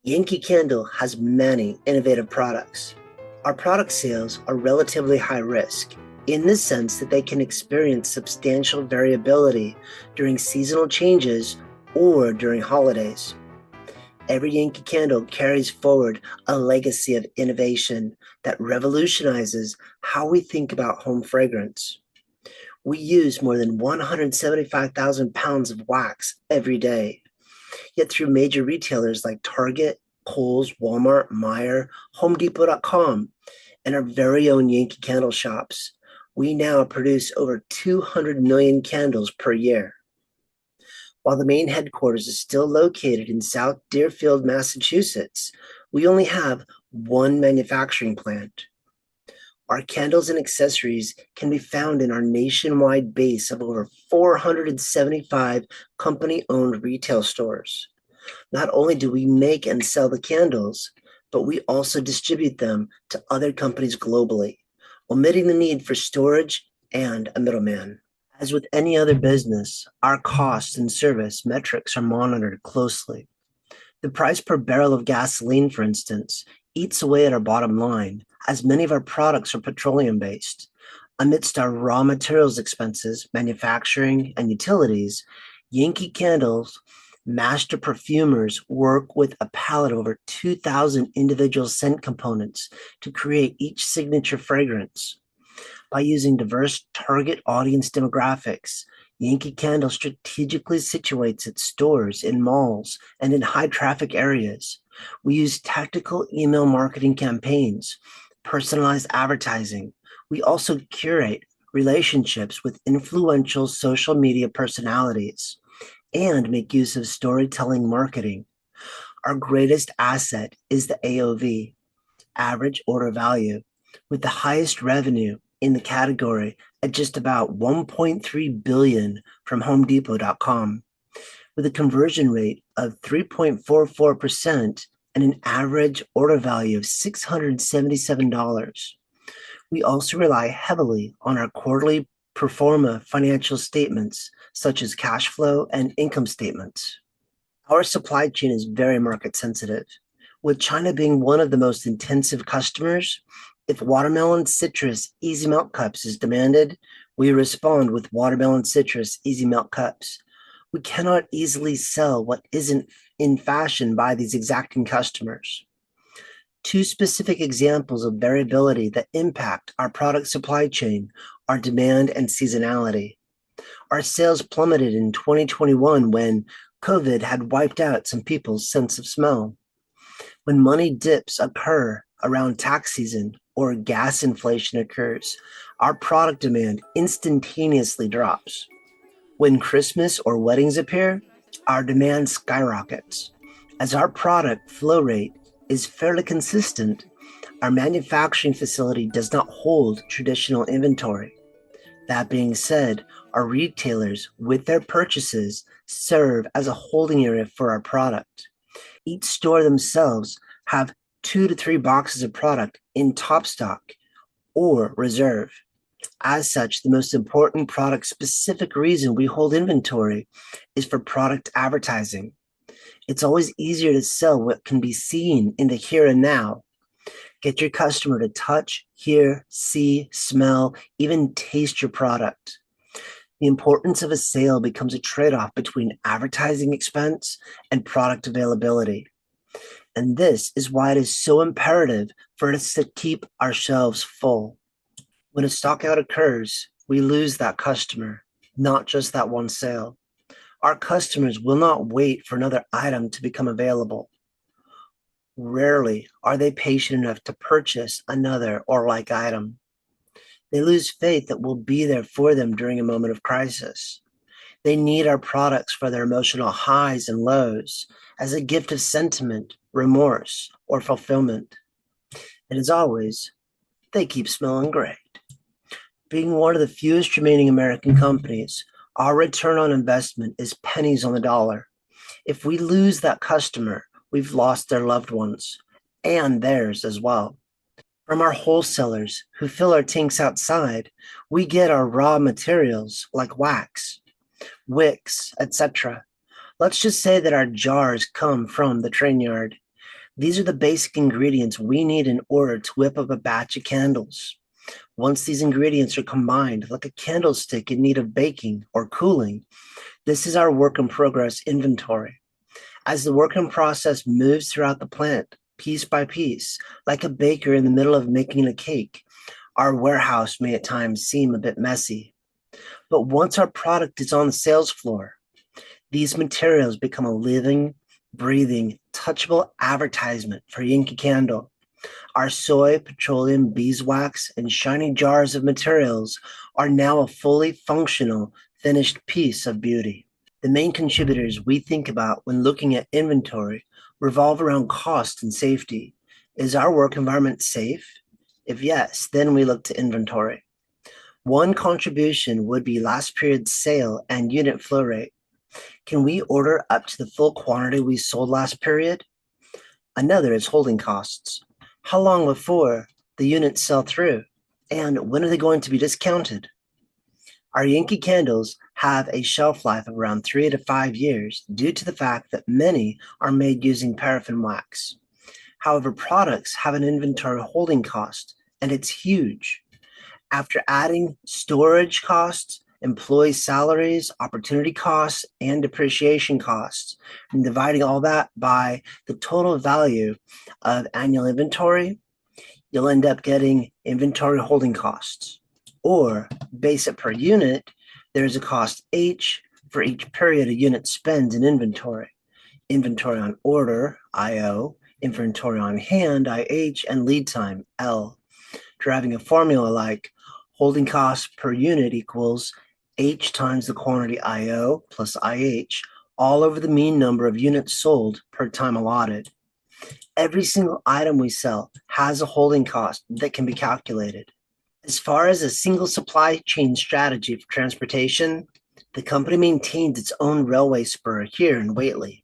Yankee Candle has many innovative products. Our product sales are relatively high risk in the sense that they can experience substantial variability during seasonal changes or during holidays. Every Yankee Candle carries forward a legacy of innovation that revolutionizes how we think about home fragrance. We use more than 175,000 pounds of wax every day. Yet through major retailers like Target, Kohl's, Walmart, Meijer, HomeDepot.com, and our very own Yankee Candle shops, we now produce over 200 million candles per year. While the main headquarters is still located in South Deerfield, Massachusetts, we only have one manufacturing plant. Our candles and accessories can be found in our nationwide base of over 475 company-owned retail stores. Not only do we make and sell the candles, but we also distribute them to other companies globally, omitting the need for storage and a middleman. As with any other business, our cost and service metrics are monitored closely. The price per barrel of gasoline, for instance, eats away at our bottom line, as many of our products are petroleum-based. Amidst our raw materials expenses, manufacturing, and utilities, Yankee Candle's master perfumers work with a palette of over 2,000 individual scent components to create each signature fragrance. By using diverse target audience demographics, Yankee Candle strategically situates its stores in malls and in high-traffic areas. We use tactical email marketing campaigns, personalized advertising. We also curate relationships with influential social media personalities and make use of storytelling marketing. Our greatest asset is the AOV, average order value, with the highest revenue in the category at just about 1.3 billion from HomeDepot.com, with a conversion rate of 3.44% and an average order value of $677. We also rely heavily on our quarterly pro forma financial statements, such as cash flow and income statements. Our supply chain is very market sensitive, with China being one of the most intensive customers. If watermelon citrus easy melt cups is demanded, we respond with watermelon citrus easy melt cups. We cannot easily sell what isn't in fashion by these exacting customers. Two specific examples of variability that impact our product supply chain are demand and seasonality. Our sales plummeted in 2021 when COVID had wiped out some people's sense of smell. When money dips occur around tax season or gas inflation occurs, our product demand instantaneously drops. When Christmas or weddings appear, our demand skyrockets. As our product flow rate is fairly consistent, our manufacturing facility does not hold traditional inventory. That being said, our retailers, with their purchases, serve as a holding area for our product. Each store themselves have 2 to 3 boxes of product in top stock or reserve. As such, the most important product-specific reason we hold inventory is for product advertising. It's always easier to sell what can be seen in the here and now. Get your customer to touch, hear, see, smell, even taste your product. The importance of a sale becomes a trade-off between advertising expense and product availability. And this is why it is so imperative for us to keep our shelves full. When a stockout occurs, we lose that customer, not just that one sale. Our customers will not wait for another item to become available. Rarely are they patient enough to purchase another or like item. They lose faith that we'll be there for them during a moment of crisis. They need our products for their emotional highs and lows, as a gift of sentiment, remorse, or fulfillment. And as always, they keep smelling great. Being one of the fewest remaining American companies, our return on investment is pennies on the dollar. If we lose that customer, we've lost their loved ones, and theirs as well. From our wholesalers who fill our tanks outside, we get our raw materials like wax, wicks, etc. Let's just say that our jars come from the train yard. These are the basic ingredients we need in order to whip up a batch of candles. Once these ingredients are combined, like a candlestick in need of baking or cooling, this is our work in progress inventory. As the work in process moves throughout the plant, piece by piece, like a baker in the middle of making a cake, our warehouse may at times seem a bit messy. But once our product is on the sales floor, these materials become a living, breathing, touchable advertisement for Yankee Candle. Our soy, petroleum, beeswax, and shiny jars of materials are now a fully functional, finished piece of beauty. The main contributors we think about when looking at inventory revolve around cost and safety. Is our work environment safe? If yes, then we look to inventory. One contribution would be last period's sale and unit flow rate. Can we order up to the full quantity we sold last period? Another is holding costs. How long before the units sell through? And when are they going to be discounted? Our Yankee candles have a shelf life of around 3 to 5 years due to the fact that many are made using paraffin wax. However, products have an inventory holding cost, and it's huge. After adding storage costs, employee salaries, opportunity costs, and depreciation costs, and dividing all that by the total value of annual inventory, you'll end up getting inventory holding costs. Or base it per unit, there's a cost H for each period a unit spends in inventory. Inventory on order, IO, inventory on hand, IH, and lead time, L. Deriving a formula like holding costs per unit equals H times the quantity IO plus IH, all over the mean number of units sold per time allotted. Every single item we sell has a holding cost that can be calculated. As far as a single supply chain strategy for transportation, the company maintains its own railway spur here in Whately,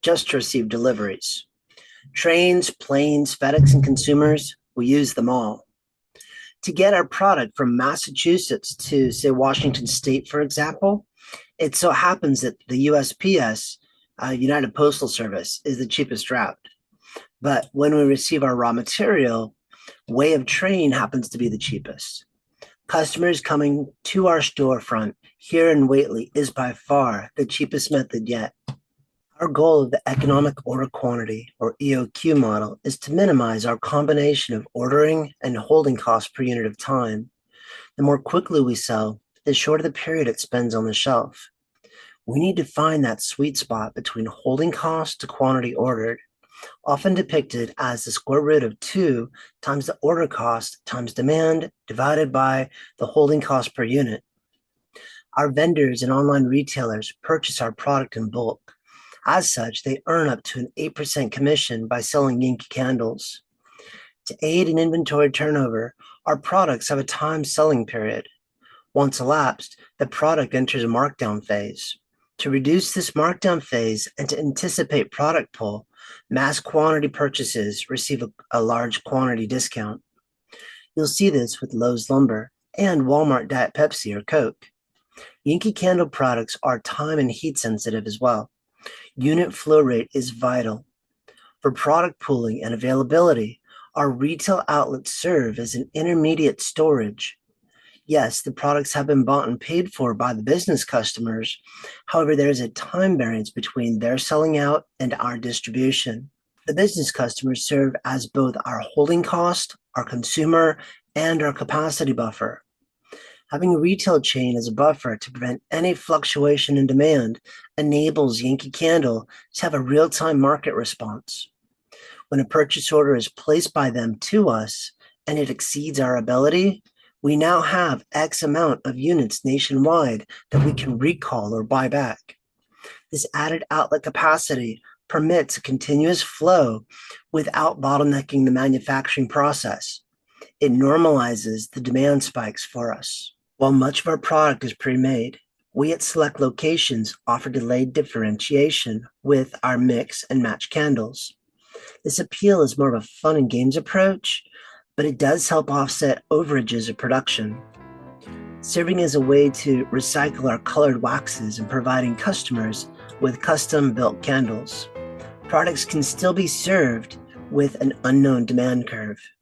just to receive deliveries. Trains, planes, FedEx, and consumers, we use them all. To get our product from Massachusetts to, say, Washington State, for example, it so happens that the USPS, United Postal Service, is the cheapest route. But when we receive our raw material, way of train happens to be the cheapest. Customers coming to our storefront here in Whately is by far the cheapest method yet. Our goal of the economic order quantity, or EOQ model, is to minimize our combination of ordering and holding costs per unit of time. The more quickly we sell, the shorter the period it spends on the shelf. We need to find that sweet spot between holding cost to quantity ordered, often depicted as the square root of 2 times the order cost times demand divided by the holding cost per unit. Our vendors and online retailers purchase our product in bulk. As such, they earn up to an 8% commission by selling Yankee candles. To aid in inventory turnover, our products have a timed selling period. Once elapsed, the product enters a markdown phase. To reduce this markdown phase and to anticipate product pull, mass quantity purchases receive a large quantity discount. You'll see this with Lowe's Lumber and Walmart Diet Pepsi or Coke. Yankee Candle products are time and heat sensitive as well. Unit flow rate is vital. For product pooling and availability, our retail outlets serve as an intermediate storage. Yes, the products have been bought and paid for by the business customers. However, there is a time variance between their selling out and our distribution. The business customers serve as both our holding cost, our consumer, and our capacity buffer. Having a retail chain as a buffer to prevent any fluctuation in demand enables Yankee Candle to have a real-time market response. When a purchase order is placed by them to us and it exceeds our ability, we now have X amount of units nationwide that we can recall or buy back. This added outlet capacity permits a continuous flow without bottlenecking the manufacturing process. It normalizes the demand spikes for us. While much of our product is pre-made, we at select locations offer delayed differentiation with our mix and match candles. This appeal is more of a fun and games approach, but it does help offset overages of production, serving as a way to recycle our colored waxes and providing customers with custom-built candles. Products can still be served with an unknown demand curve.